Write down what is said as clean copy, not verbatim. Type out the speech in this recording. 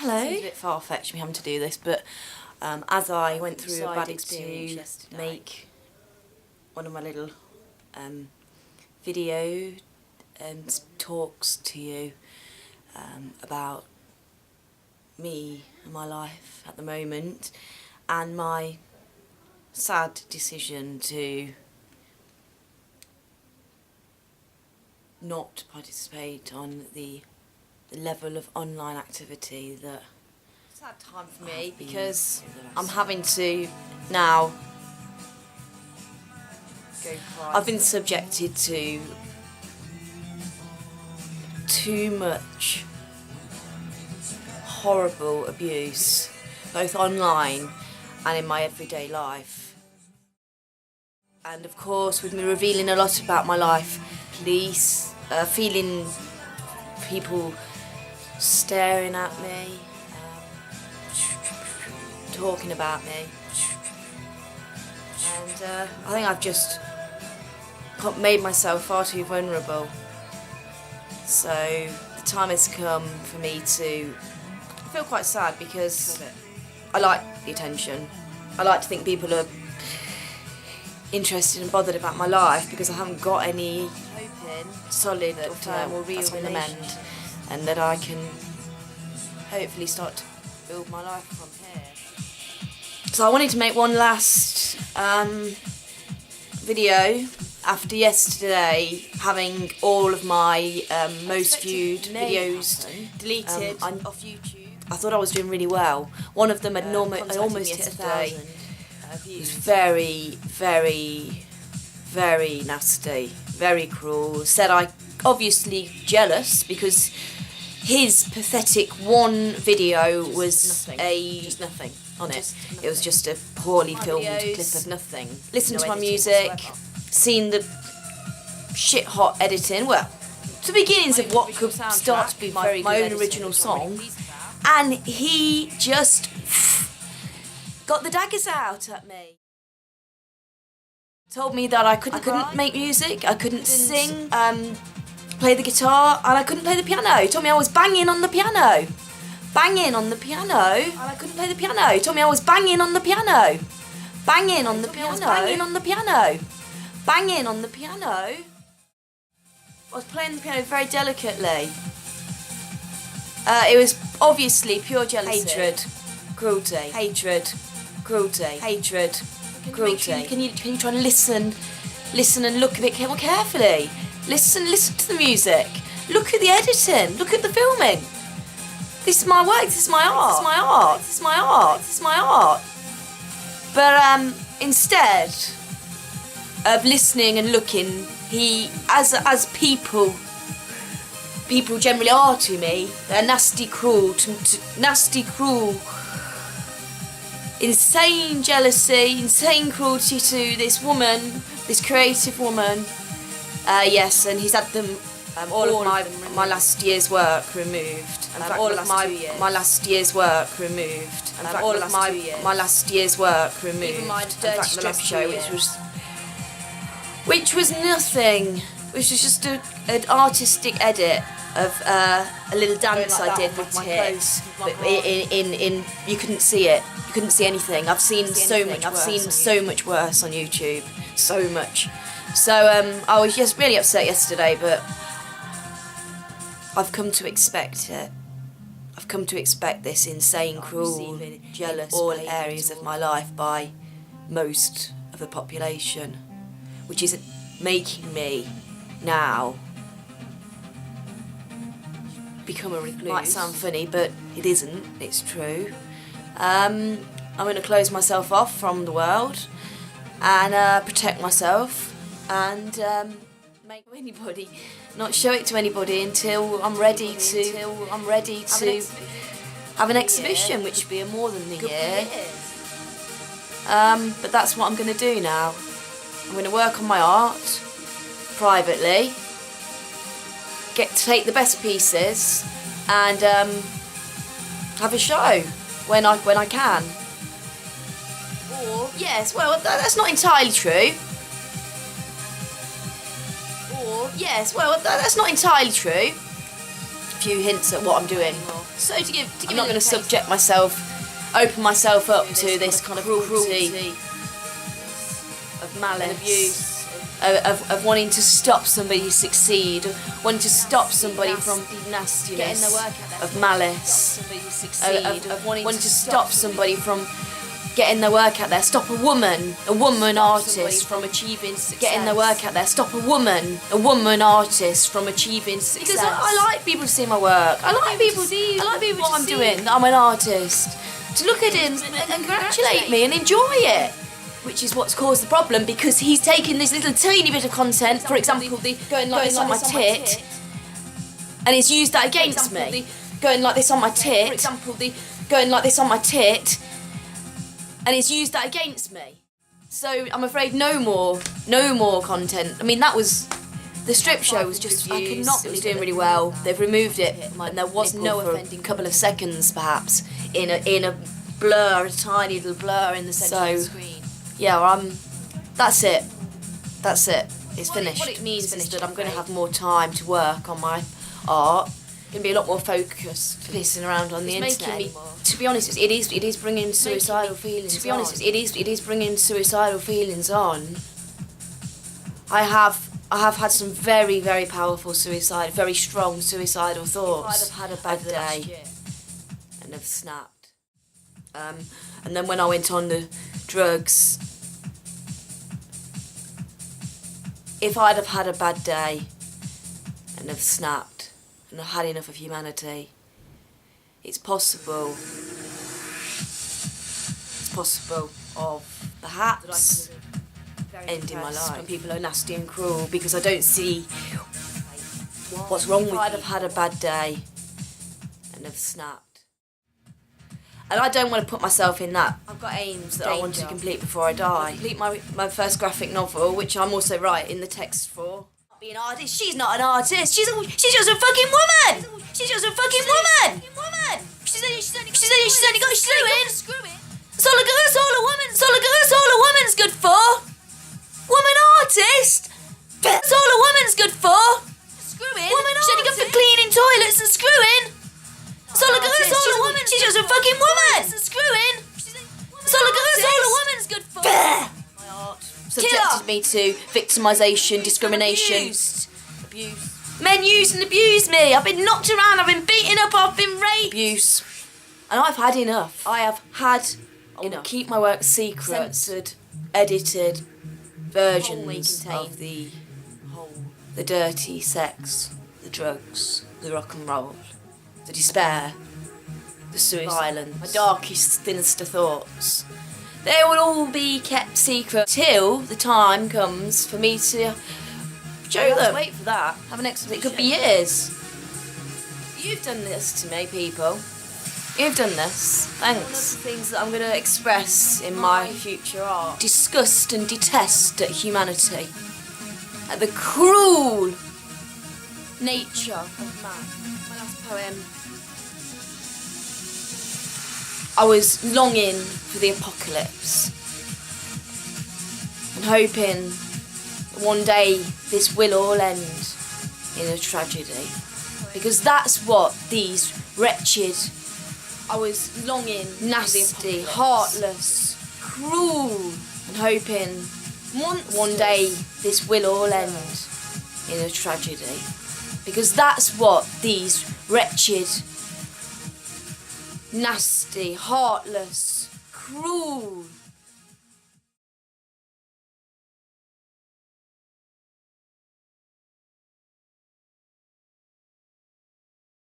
Hello. Seems a bit far-fetched me having to do this, but as I went through a bad experience to make one of my little video and talks to you about me and my life at the moment, and my sad decision to not participate on the level of online activity that sad time for me, because I'm having to now I've been subjected to too much horrible abuse, both online and in my everyday life. And of course, with me revealing a lot about my life, police, feeling people staring at me, talking about me, and I think I've just made myself far too vulnerable. So the time has come for me to feel quite sad, because I like the attention. I like to think people are interested and bothered about my life, because I haven't got any solid or firm or real on the mend, and that I can hopefully start to build my life from here. So I wanted to make one last video after yesterday having all of my most viewed videos deleted off YouTube. I thought I was doing really well. One of them had almost hit 1,000 views. It was very, very, very nasty, very cruel. Said I obviously jealous because his pathetic one video was just nothing on it. It was just a poorly filmed clip of nothing. Listened to my music, seen the shit hot editing. Well, the beginnings of what could start to be my own original song, and he just got the daggers out at me. Told me that I couldn't make music, I couldn't sing, play the guitar, and I couldn't play the piano. He told me I was banging on the piano. Banging on the piano, and I couldn't play the piano. He told me I was banging on the piano. Banging on the piano. Banging on the piano. Banging on the piano. I was playing the piano very delicately. It was obviously pure jealousy. Hatred. Cruelty. Hatred. Cruelty. Hatred. Cruelty. Can you try and listen and look at it more carefully? Listen to the music. Look at the editing. Look at the filming. This is my work. This is my art. This is my art. This is my art. This is my art. But instead of listening and looking, he, as people generally are to me, they're nasty, cruel, nasty, cruel. Insane jealousy, insane cruelty to this woman, this creative woman. Yes, and he's had them all of my last year's work removed. In fact, all of my last year's work removed. In fact, all of my last year's work removed. Even my dirty strip show, which was nothing, which was just an artistic edit of a little dance I did with tits. But in you couldn't see it. You couldn't see anything. I've seen so much worse on YouTube. So much. So I was just really upset yesterday, but I've come to expect it. I've come to expect this insane, cruel, jealous, all areas of my life by most of the population, which is making me now become a recluse. Might sound funny, but it isn't. It's true. I'm going to close myself off from the world and protect myself, and not show it to anybody until I'm ready to have an exhibition, which would be more than a year. But that's what I'm going to do now. I'm going to work on my art privately, take the best pieces, and have a show when I can. Or yes, well, that's not entirely true. Or yes, well, that's not entirely true. few hints at what I'm doing. So I'm not going to open myself up to this kind of cruelty of malice, abuse, of wanting to stop somebody succeed, of wanting to stop somebody from nastiness, of malice, of wanting to stop somebody from getting their work out there, stop a woman artist from achieving success. Getting their work out there, stop a woman artist from achieving success. Because I like people to see my work. I like people to see what I'm doing, that I'm an artist. To look at him and congratulate me and enjoy it. Which is what's caused the problem, because he's taken this little tiny bit of content, for example, the going like this on my tit, and he's used that against me. Going like this on my tit, for example, the going like this on my tit, and he's used that against me. So I'm afraid no more content. I mean, that was, the strip show was just, I could not, it was doing really well. They've removed it, and there was no offending couple of seconds perhaps in a blur, a tiny little blur in the centre of the screen. Yeah, that's it. It's finished. What it means is that I'm going to have more time to work on my art. Going to be a lot more focused, pissing around on the internet. To be honest, it is bringing suicidal feelings. To be honest, it is bringing suicidal feelings on. I have had some very, very powerful very strong suicidal thoughts. I've had a bad day and have snapped. And then when I went on the drugs, if I'd have had a bad day and have snapped and have had enough of humanity, it's possible of perhaps ending my life. When people are nasty and cruel, because I don't see what's wrong with me. If I'd have had a bad day and have snapped. And I don't want to put myself in that. I've got aims that I want to complete before I die. Complete my first graphic novel, which I'm also writing the text for. Not be an artist. She's not an artist. She's just a fucking woman. She's just a fucking woman. She's only got screwing. That's all a woman's good for. Woman artist. That's all a woman's good for. Screwing. Woman artist. She's only good for cleaning toilets and screwing. That's all a woman. She's just a fucking woman. Screwing. That's all a woman's good for. My art subjected me to victimisation, discrimination, abuse. Men use and abuse me. I've been knocked around. I've been beaten up. I've been raped. Abuse. And I've had enough. I have had enough. Keep my work secret. Censored, edited versions of the dirty sex, the drugs, the rock and roll, the despair, the suicide, violence, my darkest, sinister thoughts. They will all be kept secret till the time comes for me to show them. Wait for that. Have an exhibition. It could be years. You've done this to me, people. You've done this. Thanks. One of the things that I'm going to express in my future art. Disgust and detest at humanity. At the cruel nature of man. My last poem. I was longing for the apocalypse and hoping that one day this will all end in a tragedy, because that's what these wretched, I was longing, nasty, heartless, cruel, and hoping one day this will all end in a tragedy, because that's what these wretched, nasty, heartless, cruel,